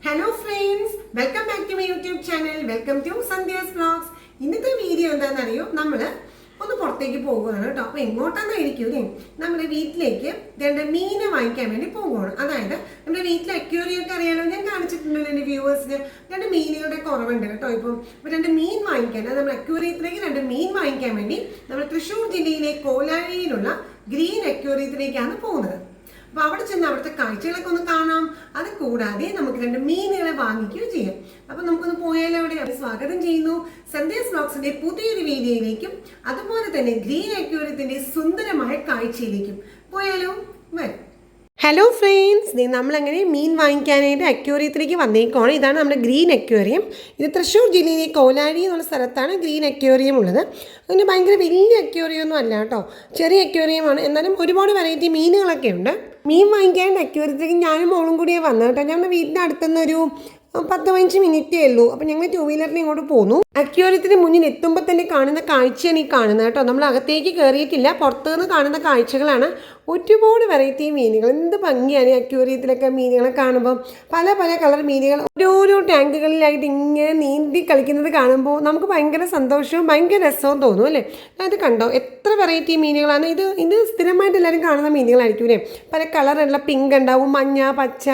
Hello friends, welcome back to my YouTube channel. Welcome to Sandhya's Vlogs. ഇന്നത്തെ video എന്താണെന്നറിയോ, നമ്മൾ ഒന്ന് പുറത്തേക്ക് പോകുകയാണ് കേട്ടോ. അപ്പോൾ എങ്ങോട്ടാണെന്നായിരിക്കും അല്ലേ, നമ്മുടെ വീട്ടിലേക്ക് രണ്ട് മീനെ വാങ്ങിക്കാൻ വേണ്ടി പോകുകയാണ്. അതായത് നമ്മുടെ വീട്ടിലെ അക്വേറിയൊക്കെ അറിയാലോ, ഞാൻ കാണിച്ചിട്ടുണ്ടല്ലോ എൻ്റെ വ്യൂവേഴ്സിന്. രണ്ട് മീനുകളുടെ കുറവുണ്ട് കേട്ടോ. ഇപ്പം രണ്ട് മീൻ വാങ്ങിക്കാൻ, അത് നമ്മുടെ അക്വേറിയത്തിലേക്ക് രണ്ട് മീൻ വാങ്ങിക്കാൻ വേണ്ടി നമ്മൾ തൃശ്ശൂർ ജില്ലയിലെ കോലാഴിയിലുള്ള ഗ്രീൻ അക്വേറിയത്തിലേക്കാണ് പോകുന്നത്. അപ്പോൾ അവിടെ ചെന്ന് അവിടുത്തെ കാഴ്ചകളൊക്കെ ഒന്ന് കാണാം. അത് കൂടാതെ നമുക്ക് രണ്ട് മീനുകളെ വാങ്ങിക്കുകയും ചെയ്യാം. അപ്പോൾ നമുക്കൊന്ന് പോയാലും അവിടെ സ്വാഗതം ചെയ്യുന്നു സന്ധ്യാസ് വ്ലോഗ്സിന്റെ പുതിയൊരു വീഡിയോയിലേക്കും അതുപോലെ തന്നെ ഗ്രീൻ അക്വേറിയത്തിന്റെ സുന്ദരമായ കാഴ്ചയിലേക്കും പോയാലോ. വരും. ഹലോ ഫ്രണ്ട്സ്, നമ്മളങ്ങനെ മീൻ വാങ്ങിക്കാനായിട്ട് അക്വേറിയത്തിലേക്ക് വന്നേക്കുവാണ്. ഇതാണ് നമ്മുടെ ഗ്രീൻ അക്വേറിയം. ഇത് തൃശ്ശൂർ ജില്ലയിലെ കോലാഴി എന്നുള്ള സ്ഥലത്താണ് ഗ്രീൻ അക്വേറിയം ഉള്ളത്. അതിന് ഭയങ്കര വലിയ അക്വേറിയം ഒന്നും അല്ല കേട്ടോ, ചെറിയ അക്വേറിയമാണ്. എന്നാലും ഒരുപാട് വെറൈറ്റി മീനുകളൊക്കെ ഉണ്ട്. മീൻ വാങ്ങിക്കാനായിട്ട് അക്വേറിയത്തിലേക്ക് ഞാനും മോളും കൂടിയാണ് വന്നത് കേട്ടോ. ഞങ്ങളുടെ വീടിൻ്റെ അടുത്തുനിന്നൊരു 10-15 മിനിറ്റേ ഉള്ളൂ. അപ്പോൾ ഞങ്ങൾ 2 വീലറിൽ ഇങ്ങോട്ട് പോന്നു. അക്വേറിയത്തിന് മുന്നിൽ എത്തുമ്പോൾ തന്നെ കാണുന്ന കാഴ്ചയാണ് ഈ കാണുന്നത് കേട്ടോ. നമ്മൾ അകത്തേക്ക് കയറിയിട്ടില്ല, പുറത്തുനിന്ന് കാണുന്ന കാഴ്ചകളാണ്. ഒരുപാട് വെറൈറ്റി മീനുകൾ, എന്ത് ഭംഗിയാണ് ഈ അക്വേറിയത്തിലൊക്കെ മീനുകളെ കാണുമ്പോൾ. പല പല കളർ മീനുകൾ ഓരോരോ ടാങ്കുകളിലായിട്ട് ഇങ്ങനെ നീന്തി കളിക്കുന്നത് കാണുമ്പോൾ നമുക്ക് ഭയങ്കര സന്തോഷവും ഭയങ്കര രസവും തോന്നും അല്ലേ. അത് കണ്ടോ, എത്ര വെറൈറ്റി മീനുകളാണ്. ഇത് സ്ഥിരമായിട്ട് എല്ലാവരും കാണുന്ന മീനുകളായിരിക്കും അല്ലേ. പല കളറുള്ള പിങ്ക് ഉണ്ടാവും, മഞ്ഞ, പച്ച,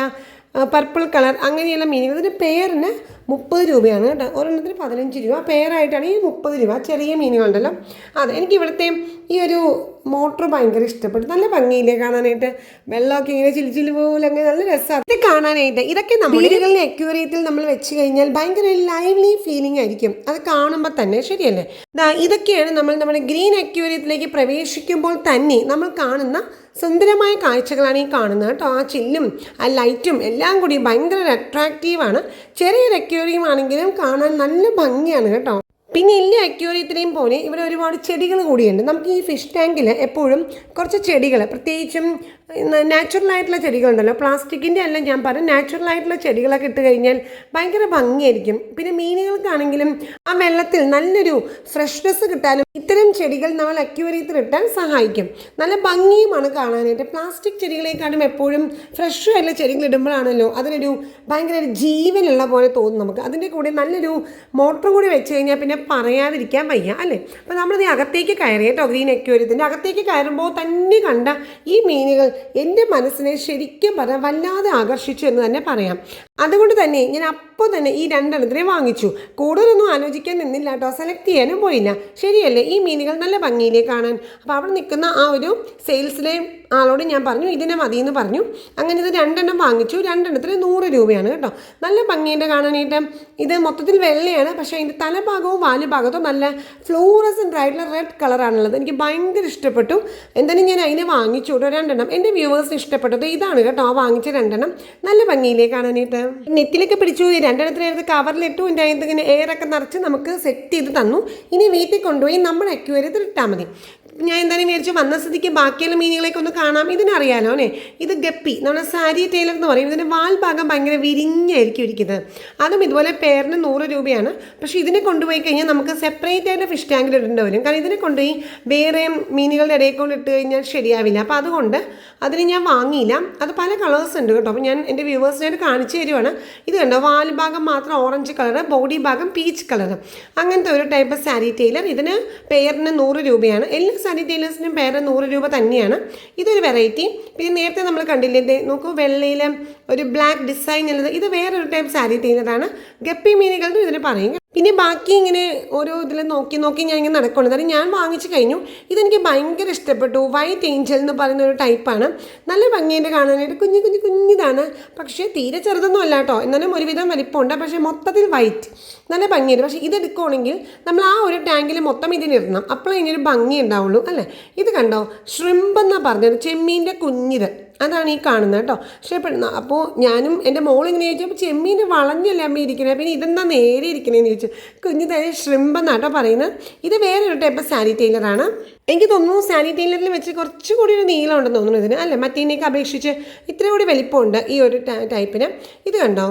പർപ്പിൾ കളർ, അങ്ങനെയുള്ള മീനുകൾ. ഇതിൻ്റെ പേരിന് 30 രൂപയാണ് കേട്ടോ. ഒരെണ്ണത്തിന് 15 രൂപ, പേരായിട്ടാണ് ഈ 30 രൂപ. ചെറിയ മീനുകളുണ്ടല്ലോ. അതെ, എനിക്ക് ഇവിടുത്തെ ഈ ഒരു മോട്ടർ ഭയങ്കര ഇഷ്ടപ്പെട്ടു. നല്ല ഭംഗിയില്ലേ കാണാനായിട്ട്, വെള്ളമൊക്കെ ഇങ്ങനെ ചിലിച്ചില് പോലെ അങ്ങനെ നല്ല രസമാണ് ഇത് കാണാനായിട്ട്. ഇതൊക്കെ വീടുകളിലെ അക്വേറിയത്തിൽ നമ്മൾ വെച്ച് കഴിഞ്ഞാൽ ഭയങ്കര ലൈവ്ലി ഫീലിംഗ് ആയിരിക്കും അത് കാണുമ്പോൾ തന്നെ, ശരിയല്ലേ. ഇതൊക്കെയാണ് നമ്മുടെ ഗ്രീൻ അക്വേറിയത്തിലേക്ക് പ്രവേശിക്കുമ്പോൾ തന്നെ നമ്മൾ കാണുന്ന സുന്ദരമായ കാഴ്ചകളാണ് ഈ കാണുന്നത് കേട്ടോ. ആ ചില്ലും ആ ലൈറ്റും എല്ലാം കൂടി ഭയങ്കര അട്രാക്റ്റീവാണ്. ചെറിയൊരു അക്വേറിയം ആണെങ്കിലും കാണാൻ നല്ല ഭംഗിയാണ് കേട്ടോ. പിന്നെ എല്ലാ അക്വേറിയത്തിനെയും പോലെ ഇവിടെ ഒരുപാട് ചെടികൾ കൂടിയുണ്ട്. നമുക്ക് ഈ ഫിഷ് ടാങ്കിൽ എപ്പോഴും കുറച്ച് ചെടികൾ, പ്രത്യേകിച്ചും നാച്ചുറലായിട്ടുള്ള ചെടികളുണ്ടല്ലോ, പ്ലാസ്റ്റിക്കിൻ്റെ അല്ല ഞാൻ പറയും, നാച്ചുറലായിട്ടുള്ള ചെടികളൊക്കെ ഇട്ട് കഴിഞ്ഞാൽ ഭയങ്കര ഭംഗിയായിരിക്കും. പിന്നെ മീനുകൾക്കാണെങ്കിലും ആ വെള്ളത്തിൽ നല്ലൊരു ഫ്രഷ്നെസ് കിട്ടാനും ഇത്തരം ചെടികൾ നമ്മൾ അക്വേറിയത്തിൽ ഇട്ടാൻ സഹായിക്കും. നല്ല ഭംഗിയുമാണ് കാണാനായിട്ട്. പ്ലാസ്റ്റിക് ചെടികളെക്കാളും എപ്പോഴും ഫ്രഷ് ആയിട്ടുള്ള ചെടികൾ ഇടുമ്പോഴാണല്ലോ അതിനൊരു ഭയങ്കര ജീവനുള്ള പോലെ തോന്നും നമുക്ക്. അതിൻ്റെ കൂടെ നല്ലൊരു മോട്ടറും കൂടി വെച്ച് കഴിഞ്ഞാൽ പിന്നെ പറയാതിരിക്കാൻ വയ്യ അല്ലേ. അപ്പോൾ നമ്മളിത് അകത്തേക്ക് കയറി കേട്ടോ. ഗ്രീൻ അക്വേറിയത്തിൻ്റെ അകത്തേക്ക് കയറുമ്പോൾ തന്നെ കണ്ട ഈ മീനുകൾ എൻ്റെ മനസ്സിനെ ശരിക്കും പറയാം വല്ലാതെ ആകർഷിച്ചു എന്ന് തന്നെ പറയാം. അതുകൊണ്ട് തന്നെ ഞാൻ അപ്പോൾ തന്നെ ഈ 2 എണ്ണത്തിനെ വാങ്ങിച്ചു. കൂടുതലൊന്നും ആലോചിക്കാൻ നിന്നില്ല കേട്ടോ, സെലക്ട് ചെയ്യാനും പോയില്ല. ശരിയല്ലേ, ഈ മീനുകൾ നല്ല ഭംഗിയിലേ കാണാൻ. അപ്പോൾ അവിടെ നിൽക്കുന്ന ആ ഒരു സെയിൽസിലെ ആളോട് ഞാൻ പറഞ്ഞു ഇതിനെ മതിയെന്ന് പറഞ്ഞു. അങ്ങനെ ഇത് 2 എണ്ണം വാങ്ങിച്ചു. 2 എണ്ണത്തിന് 100 രൂപയാണ് കേട്ടോ. നല്ല ഭംഗിയുടെ കാണാനായിട്ട്. ഇത് മൊത്തത്തിൽ വെള്ളയാണ്, പക്ഷേ അതിൻ്റെ തലഭാഗവും വാലുഭാഗത്തും നല്ല ഫ്ലൂറസൻ്റ് ആയിട്ടുള്ള റെഡ് കളറാണുള്ളത്. എനിക്ക് ഭയങ്കര ഇഷ്ടപ്പെട്ടു. എന്തായാലും ഞാൻ അതിനെ വാങ്ങിച്ചു കേട്ടോ 2 എണ്ണം. എൻ്റെ വ്യൂവേഴ്സിന് ഇഷ്ടപ്പെട്ടത് ഇതാണ് കേട്ടോ, ആ വാങ്ങിച്ച 2 എണ്ണം. നല്ല ഭംഗിയിലേ കാണാനായിട്ട്. നെറ്റിലൊക്കെ പിടിച്ചു. 2 എണ്ണത്തിനകത്ത് കവറിലിട്ടു. എൻ്റെ അതിന് ഇങ്ങനെ എയറൊക്കെ നിറച്ച് നമുക്ക് സെറ്റ് ചെയ്ത് തന്നു. ഇനി വീട്ടിൽ കൊണ്ടുപോയി നമ്മുടെ അക്വേറിയത്തിൽ ഇട്ടാൽ മതി. ഞാൻ എന്തായാലും വിചാരിച്ചു വന്ന സ്ഥിതിക്ക് ബാക്കിയുള്ള മീനുകളെയൊക്കെ ഒന്ന് കാണാം. ഇതിനറിയാലോ അല്ലേ, ഇത് ഗപ്പി, നമ്മുടെ സാരി ടൈലർ എന്ന് പറയും. ഇതിൻ്റെ വാൽഭാഗം ഭയങ്കര വിരിഞ്ഞായിരിക്കും ഇരിക്കുന്നത്. അതും ഇതുപോലെ പേരിന് 100 രൂപയാണ്. പക്ഷേ ഇതിനെ കൊണ്ടുപോയി കഴിഞ്ഞാൽ നമുക്ക് സെപ്പറേറ്റ് ആയിട്ട് ഫിഷ് ടാങ്കിൽ ഇടേണ്ടി വരും. കാരണം ഇതിനെ കൊണ്ടുപോയി വേറെ മീനുകളുടെ ഇടയിൽ കൊണ്ട് ഇട്ട് കഴിഞ്ഞാൽ ശരിയാവില്ല. അപ്പോൾ അതുകൊണ്ട് അതിന് ഞാൻ വാങ്ങിയില്ല. അത് പല കളേഴ്സ് ഉണ്ട് കേട്ടോ. അപ്പോൾ ഞാൻ എൻ്റെ വ്യൂവേഴ്സിനായിട്ട് കാണിച്ചു തരുവാണ്. ഇത് കണ്ടോ, വാൽഭാഗം മാത്രം ഓറഞ്ച് കളർ, ബോഡി ഭാഗം പീച്ച് കളർ, അങ്ങനത്തെ ഒരു ടൈപ്പ് സാരി ടൈലർ. ഇതിന് പേരിന് 100 രൂപയാണ്. എല്ലാ സാരി ടൈലേഴ്സിനും പേര് 100 രൂപ തന്നെയാണ്. ഇതൊരു വെറൈറ്റി. പിന്നെ നേരത്തെ നമ്മൾ കണ്ടില്ലേ, നോക്കൂ, വെള്ളയിൽ ഒരു ബ്ലാക്ക് ഡിസൈൻ ഉള്ളത്, ഇത് വേറൊരു ടൈപ്പ് സാരി ടൈലറാണ്. ഗപ്പി മീനുകളുടെ ഇതിന് പറയും. പിന്നെ ബാക്കി ഇങ്ങനെ ഓരോ ഇതിൽ നോക്കി ഞാൻ ഇങ്ങനെ നടക്കുന്നത്. അത് ഞാൻ വാങ്ങിച്ചു കഴിഞ്ഞു. ഇതെനിക്ക് ഭയങ്കര ഇഷ്ടപ്പെട്ടു. വൈറ്റ് ഏഞ്ചൽ എന്ന് പറയുന്ന ഒരു ടൈപ്പാണ്. നല്ല ഭംഗിയുടെ കാണാനായിട്ട്. കുഞ്ഞിതാണ്, പക്ഷേ തീരെ ചെറുതൊന്നും അല്ല കേട്ടോ. എന്നാലും ഒരുവിധം വലിപ്പമുണ്ട്. പക്ഷേ മൊത്തത്തിൽ വൈറ്റ്, നല്ല ഭംഗിയുണ്ട്. പക്ഷേ ഇതെടുക്കുകയാണെങ്കിൽ നമ്മൾ ആ ഒരു ടാങ്കിൽ മൊത്തം ഇതിനിടണം, അപ്പോൾ ഇതിനൊരു ഭംഗി ഉണ്ടാവുള്ളൂ അല്ലേ. ഇത് കണ്ടോ, ഷ്രിമ്പ് എന്നാണ് പറഞ്ഞത്, ചെമ്മീൻ്റെ കുഞ്ഞിത്. അതാണ് ഈ കാണുന്നത് കേട്ടോ. ഇഷ്ടപ്പെടുന്ന. അപ്പോൾ ഞാനും എൻ്റെ മോളിങ്ങനെ ചോദിച്ചു, അപ്പോൾ ചെമ്മീന് വളഞ്ഞല്ലേ അമ്മ ഇരിക്കുന്നത്, പിന്നെ ഇതെന്താ നേരെ ഇരിക്കണേന്ന് ചോദിച്ചു. കുഞ്ഞിതായ ഷ്രിമ്പ് എന്നാട്ടോ പറയുന്നത്. ഇത് വേറൊരു ടൈപ്പ് സാരി ടൈലറാണ്. എനിക്ക് തോന്നുന്നു സാരി ടൈലറിൽ വെച്ച് കുറച്ചുകൂടി ഒരു നീളം ഉണ്ടെന്ന് തോന്നുന്നു ഇതിന് അല്ലേ. മറ്റേതിനേക്ക് അപേക്ഷിച്ച് ഇത്ര കൂടി വലിപ്പമുണ്ട് ഈ ഒരു ടൈപ്പിന്. ഇത് കണ്ടോ,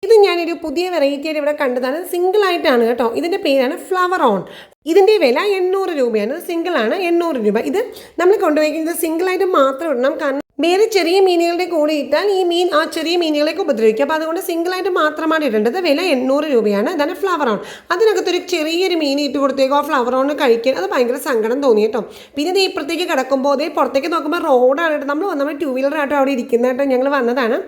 ഇത് ഞാനൊരു പുതിയ വെറൈറ്റിയായിട്ട് ഇവിടെ കണ്ടതാണ്. സിംഗിളായിട്ടാണ് കേട്ടോ. ഇതിൻ്റെ പേരാണ് ഫ്ലവർ ഓൺ. ഇതിൻ്റെ വില 800 രൂപയാണ്. സിംഗിളാണ് 800 രൂപ. ഇത് നമ്മൾ കൊണ്ടുപോയിരിക്കുന്നത് സിംഗിളായിട്ട് മാത്രം ഇടണം. കാരണം വേറെ ചെറിയ മീനുകളുടെ കൂടെ ഇട്ടാൽ ഈ മീൻ ആ ചെറിയ മീനുകളേക്ക് ഉപദ്രവിക്കും. അപ്പോൾ അതുകൊണ്ട് സിംഗിളായിട്ട് മാത്രമാണ് ഇടേണ്ടത്. വില 800 രൂപയാണ്. അതാണ് ഫ്ലവർ ഓൺ. അതിനകത്തൊരു ചെറിയൊരു മീൻ ഇട്ട് കൊടുത്തേക്കോ ഫ്ലവർ ഓൺ കഴിക്കാൻ അത് ഭയങ്കര സങ്കടം തോന്നി കേട്ടോ. പിന്നെ ഇത് ഇപ്പുറത്തേക്ക് കിടക്കുമ്പോൾ അതേ പുറത്തേക്ക് നോക്കുമ്പോൾ റോഡാണ് കേട്ടോ. നമ്മൾ 2 വീലറായിട്ടോ അവിടെ ഇരിക്കുന്നതായിട്ടോ ഞങ്ങൾ വന്നതാണ്.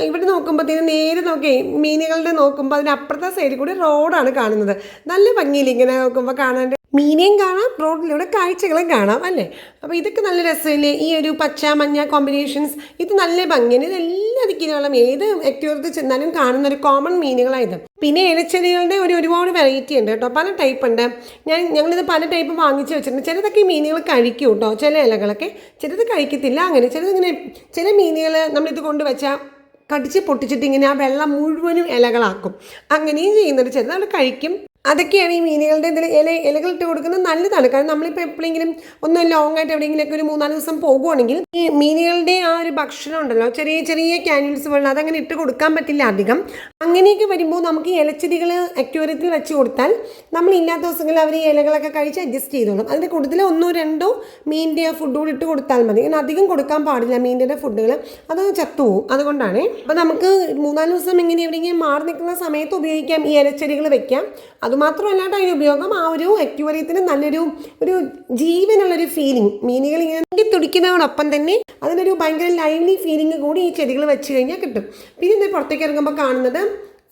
ഇവിടെ നോക്കുമ്പോഴത്തേന് നേരെ നോക്കി മീനുകളുടെ നോക്കുമ്പോൾ അതിനപ്പുറത്തെ സൈഡിൽ കൂടി റോഡാണ് കാണുന്നത്. നല്ല ഭംഗിയില്ല ഇങ്ങനെ നോക്കുമ്പോൾ കാണാൻ. മീനെയും കാണാം, റോഡിലൂടെ കാഴ്ചകളും കാണാം അല്ലേ. അപ്പോൾ ഇതൊക്കെ നല്ല രസമില്ലേ, ഈ ഒരു പച്ച മഞ്ഞ കോമ്പിനേഷൻസ്. ഇത് നല്ല ഭംഗിയാണ്. ഇതെല്ലാം ദിക്കിലും ഏത് അക്വേറിയത്തിൽ ചെന്നാലും കാണുന്ന ഒരു കോമൺ മീനുകളായത്. പിന്നെ ഇലച്ചെടികളുടെ ഒരുപാട് വെറൈറ്റി ഉണ്ട് കേട്ടോ, പല ടൈപ്പ് ഉണ്ട്. ഞങ്ങളിത് പല ടൈപ്പ് വാങ്ങിച്ച് വെച്ചിട്ടുണ്ട്. ചിലതൊക്കെ ഈ മീനുകൾ കഴിക്കും കേട്ടോ, ചില ഇലകളൊക്കെ. ചിലത് കഴിക്കത്തില്ല. അങ്ങനെ ചിലതിങ്ങനെ ചില മീനുകൾ നമ്മളിത് കൊണ്ടുവച്ചാൽ കടിച്ച് പൊട്ടിച്ചിട്ട് ഇങ്ങനെ ആ വെള്ളം മുഴുവനും ഇലകളാക്കും. അങ്ങനെയും ചെയ്യുന്നുണ്ട്. ചിലത് അവിടെ കഴിക്കും. അതൊക്കെയാണ് ഈ മീനുകളുടെ ഇലകളിട്ട് കൊടുക്കുന്നത് നല്ലതാണ്. കാരണം നമ്മളിപ്പോൾ എപ്പോഴെങ്കിലും ഒന്ന് ലോങ് ആയിട്ട് എവിടെയെങ്കിലൊക്കെ ഒരു 3-4 ദിവസം പോകുവാണെങ്കിൽ ഈ മീനുകളുടെ ആ ഒരു ഭക്ഷണം ഉണ്ടല്ലോ, ചെറിയ ചെറിയ ക്യാനുൽസ് വെള്ളം അതങ്ങനെ ഇട്ട് കൊടുക്കാൻ പറ്റില്ല അധികം. അങ്ങനെയൊക്കെ വരുമ്പോൾ നമുക്ക് ഈ ഇലച്ചെടികൾ അക്വേറിയത്തിൽ വെച്ച് കൊടുത്താൽ നമ്മളില്ലാത്ത ദിവസങ്ങളിൽ അവർ ഈ ഇലകളൊക്കെ കഴിച്ച് അഡ്ജസ്റ്റ് ചെയ്തോളും. അതിൻ്റെ കൂടുതൽ 1-2 മീനിൻ്റെ ആ ഫുഡ് കൂടി ഇട്ട് കൊടുത്താൽ മതി. അങ്ങനെ അധികം കൊടുക്കാൻ പാടില്ല മീനിൻ്റെ ഫുഡുകൾ, അത് ചത്തുപോകും. അതുകൊണ്ടാണ്. അപ്പോൾ നമുക്ക് 3-4 ദിവസം ഇങ്ങനെ എവിടെയെങ്കിലും മാറി നിൽക്കുന്ന സമയത്ത് ഉപയോഗിക്കാം, ഈ ഇലച്ചെടികൾ വെക്കാം. അതുമാത്രമല്ല അതിൻ്റെ ഉപയോഗം ആ ഒരു അക്വേറിയത്തിന് നല്ലൊരു ജീവനുള്ളൊരു ഫീലിംഗ്. മീനുകൾ ഇങ്ങനെ തുടിക്കുന്നതോടൊപ്പം തന്നെ അതിനൊരു ഭയങ്കര ലൈവ്ലി ഫീലിംഗ് കൂടി ഈ ചെടികൾ വെച്ച് കഴിഞ്ഞാൽ കിട്ടും. പിന്നെ ഇത് പുറത്തേക്ക് ഇറങ്ങുമ്പോൾ കാണുന്നത്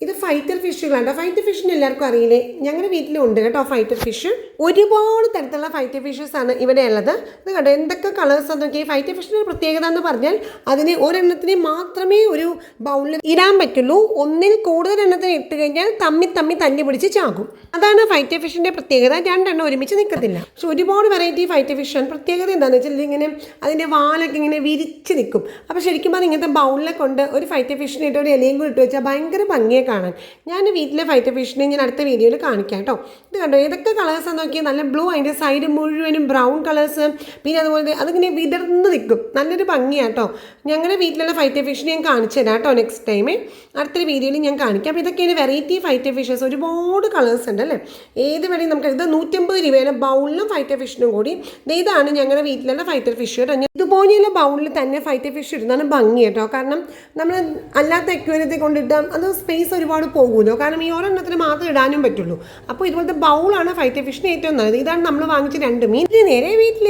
ഇത് ഫൈറ്റർ ഫിഷുകളാണ്. ഫൈറ്റർ ഫിഷിന് എല്ലാവർക്കും അറിയില്ലേ, ഞങ്ങളുടെ വീട്ടിലും ഉണ്ട് കേട്ടോ ഫൈറ്റർ ഫിഷ്. ഒരുപാട് തരത്തിലുള്ള ഫൈറ്റർ ഫിഷസ് ആണ് ഇവിടെ ഉള്ളത്. ഇത് കണ്ടോ എന്തൊക്കെ കളേഴ്സ് നോക്കി. ഫൈറ്റർ ഫിഷിൻ്റെ പ്രത്യേകത എന്ന് പറഞ്ഞാൽ അതിന് ഒരെണ്ണത്തിന് മാത്രമേ ഒരു ബൗളിൽ ഇടാൻ പറ്റുള്ളൂ. ഒന്നിൽ കൂടുതൽ എണ്ണത്തിന് ഇട്ട് കഴിഞ്ഞാൽ തമ്മി തല്ലി പിടിച്ച് ചാകും. അതാണ് ഫൈറ്റർ ഫിഷിൻ്റെ പ്രത്യേകത. 2 എണ്ണം ഒരുമിച്ച് നിൽക്കത്തില്ല. പക്ഷെ ഒരുപാട് വെറൈറ്റി ഫൈറ്റർ ഫിഷാണ്. പ്രത്യേകത എന്താണെന്ന് വെച്ചാൽ ഇതിങ്ങനെ അതിൻ്റെ വാലൊക്കെ ഇങ്ങനെ വിരിച്ച് നിൽക്കും. അപ്പോൾ ശരിക്കും അത് ഇങ്ങനത്തെ ബൗളിലെ കൊണ്ട് ഒരു ഫൈറ്റർ ഫിഷിനെ ഇട്ട് ഒരു ഇലയും കൂടി ഇട്ട് വെച്ചാൽ ഭയങ്കര ഭംഗിയെ കാണാൻ. ഞാൻ വീട്ടിലെ ഫൈറ്റർ ഫിഷിനെ ഞാൻ അടുത്ത വീഡിയോയിൽ കാണിക്കാം കേട്ടോ. ഇത് കണ്ടോ ഏതൊക്കെ കളേഴ്സാന്ന് നോക്കിയാൽ നല്ല ബ്ലൂ, അതിൻ്റെ സൈഡ് മുഴുവനും ബ്രൗൺ കളേഴ്സ്. പിന്നെ അതുപോലെ അതിങ്ങനെ വിടർന്ന് നിൽക്കും, നല്ലൊരു ഭംഗിയാണ് കേട്ടോ. ഞങ്ങളുടെ വീട്ടിലുള്ള ഫൈറ്റർ ഫിഷിനെ ഞാൻ കാണിച്ചു തരാം കേട്ടോ നെക്സ്റ്റ് ടൈമേ, അടുത്തൊരു വീഡിയോയിൽ ഞാൻ കാണിക്കാം. അപ്പോൾ ഇതൊക്കെയാണ് വെറൈറ്റി ഫൈറ്റർ ഫിഷസ്. ഒരുപാട് കളേഴ്സ് ഉണ്ട് അല്ലേ. ഏത് വേണമെങ്കിൽ നമുക്ക് ഇത് 150 രൂപയാണ് ബൗളിലും ഫൈറ്റർ ഫിഷിനും കൂടി. ഇതാണ് ഞങ്ങളുടെ വീട്ടിലുള്ള ഫൈറ്റർ ഫിഷ് കേട്ടോ. ഇതുപോലെയുള്ള ബൗളിൽ തന്നെ ഫൈറ്റർ ഫിഷ് ഇടുന്നതാണ് ഭംഗി കേട്ടോ. കാരണം നമ്മൾ അല്ലാത്ത അക്വേറിയത്തിൽ കൊണ്ടിട്ടാൽ അത് സ്പേസ് ഒരുപാട് പോകുമല്ലോ. കാരണം ഈ ഒരെണ്ണത്തിന് മാത്രം ഇടാനും പറ്റുള്ളൂ. അപ്പോൾ ഇതുപോലത്തെ ബൗളാണ് ഫൈറ്റർ ഫിഷിന് ഏറ്റവും നല്ലത്. ഇതാണ് നമ്മൾ വാങ്ങിച്ച 2 മീൻ. ഇത് നേരെ വീട്ടിൽ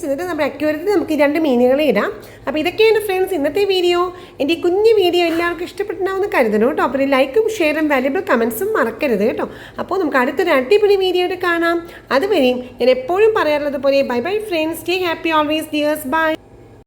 ചെന്നിട്ട് നമ്മുടെ അക്വേറിയത്തിൽ നമുക്ക് ഈ 2 മീനുകളെ ഇടാം. അപ്പോൾ ഇതൊക്കെയാണ് ഫ്രണ്ട്സ് ഇന്നത്തെ വീഡിയോ. എൻ്റെ കുഞ്ഞു വീഡിയോ എല്ലാവർക്കും ഇഷ്ടപ്പെട്ടുണ്ടാവുമെന്ന് കരുതണം കേട്ടോ. അപ്പോൾ ലൈക്കും ഷെയറും വാല്യുബിൾ കമൻസും മറക്കരുത് കേട്ടോ. അപ്പോൾ നമുക്ക് അടുത്തൊരു അടിപൊളി വീഡിയോയിൽ കാണാം. അതുവരെയും ഞാൻ എപ്പോഴും പറയാറുള്ളത് പോലെ bye bye friends. Stay happy always dears. By.